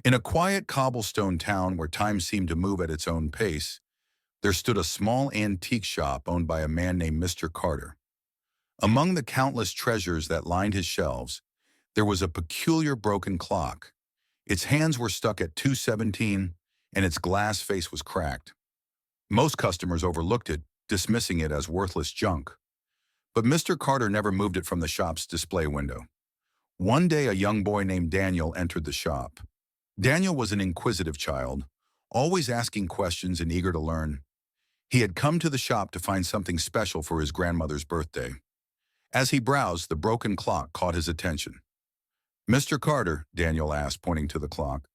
In a quiet cobblestone town where time seemed to move at its own pace, there stood a small antique shop owned by a man named Mr. Carter. Among the countless treasures that lined his shelves, there was a peculiar broken clock. Its hands were stuck at 2:17, and its glass face was cracked. Most customers overlooked it, dismissing it as worthless junk. But Mr. Carter never moved it from the shop's display window. One day, a young boy named Daniel entered the shop. Daniel was an inquisitive child, always asking questions and eager to learn. He had come to the shop to find something special for his grandmother's birthday. As he browsed, the broken clock caught his attention. "Mr. Carter," Daniel asked, pointing to the clock,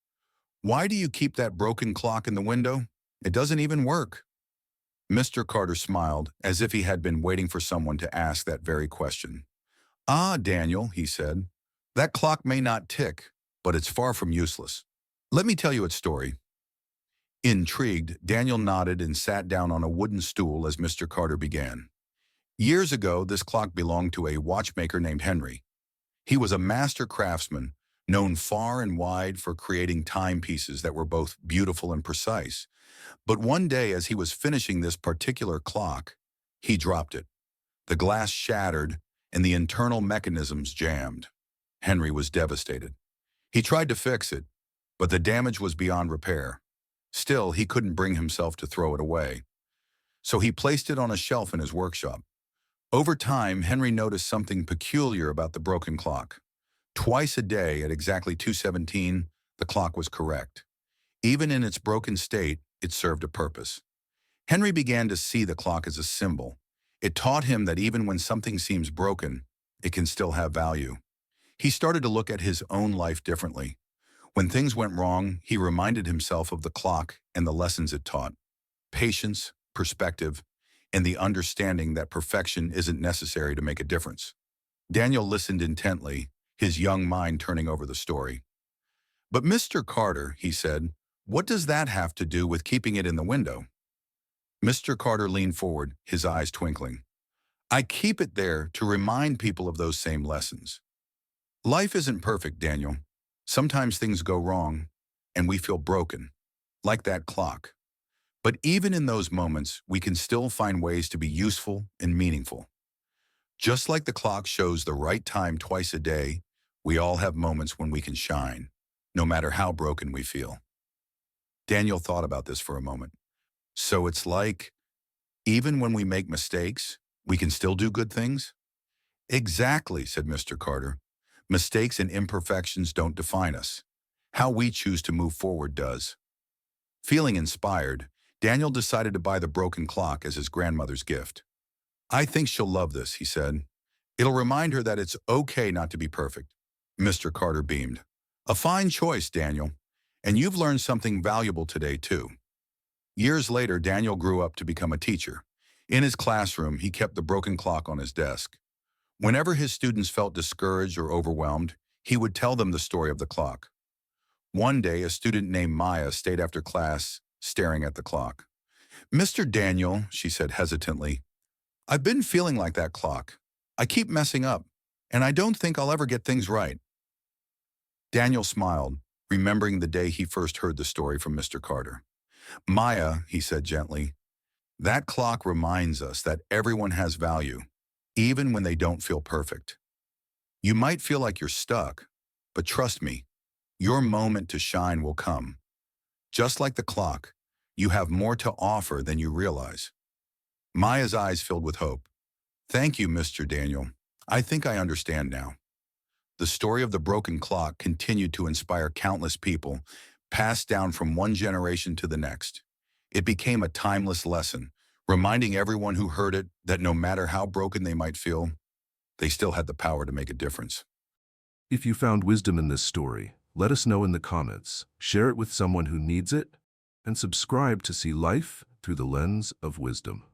"why do you keep that broken clock in the window? It doesn't even work." Mr. Carter smiled, as if he had been waiting for someone to ask that very question. "Ah, Daniel," he said, "that clock may not tick, but it's far from useless. Let me tell you its story." Intrigued, Daniel nodded and sat down on a wooden stool as Mr. Carter began. Years ago, this clock belonged to a watchmaker named Henry. He was a master craftsman, known far and wide for creating timepieces that were both beautiful and precise. But one day, as he was finishing this particular clock, he dropped it. The glass shattered, and the internal mechanisms jammed. Henry was devastated. He tried to fix it, but the damage was beyond repair. Still, he couldn't bring himself to throw it away. So he placed it on a shelf in his workshop. Over time, Henry noticed something peculiar about the broken clock. Twice a day at exactly 2:17, the clock was correct. Even in its broken state, it served a purpose. Henry began to see the clock as a symbol. It taught him that even when something seems broken, it can still have value. He started to look at his own life differently. When things went wrong, he reminded himself of the clock and the lessons it taught: patience, perspective, and the understanding that perfection isn't necessary to make a difference. Daniel listened intently, his young mind turning over the story. "But Mr. Carter," he said, "what does that have to do with keeping it in the window?" Mr. Carter leaned forward, his eyes twinkling. "I keep it there to remind people of those same lessons. Life isn't perfect, Daniel. Sometimes things go wrong, and we feel broken, like that clock. But even in those moments, we can still find ways to be useful and meaningful. Just like the clock shows the right time twice a day, we all have moments when we can shine, no matter how broken we feel." Daniel thought about this for a moment. "So it's like, even when we make mistakes, we can still do good things?" "Exactly," said Mr. Carter. "Mistakes and imperfections don't define us. How we choose to move forward does." Feeling inspired, Daniel decided to buy the broken clock as his grandmother's gift. "I think she'll love this," he said. "It'll remind her that it's okay not to be perfect." Mr. Carter beamed. "A fine choice, Daniel. And you've learned something valuable today, too." Years later, Daniel grew up to become a teacher. In his classroom, he kept the broken clock on his desk. Whenever his students felt discouraged or overwhelmed, he would tell them the story of the clock. One day, a student named Maya stayed after class, staring at the clock. "Mr. Daniel," she said hesitantly, "I've been feeling like that clock. I keep messing up, and I don't think I'll ever get things right." Daniel smiled, remembering the day he first heard the story from Mr. Carter. "Maya," he said gently, "that clock reminds us that everyone has value, even when they don't feel perfect. You might feel like you're stuck, but trust me, your moment to shine will come. Just like the clock, you have more to offer than you realize." Maya's eyes filled with hope. "Thank you, Mr. Daniel. I think I understand now." The story of the broken clock continued to inspire countless people, passed down from one generation to the next. It became a timeless lesson, reminding everyone who heard it that no matter how broken they might feel, they still had the power to make a difference. If you found wisdom in this story, let us know in the comments, share it with someone who needs it, and subscribe to see life through the lens of wisdom.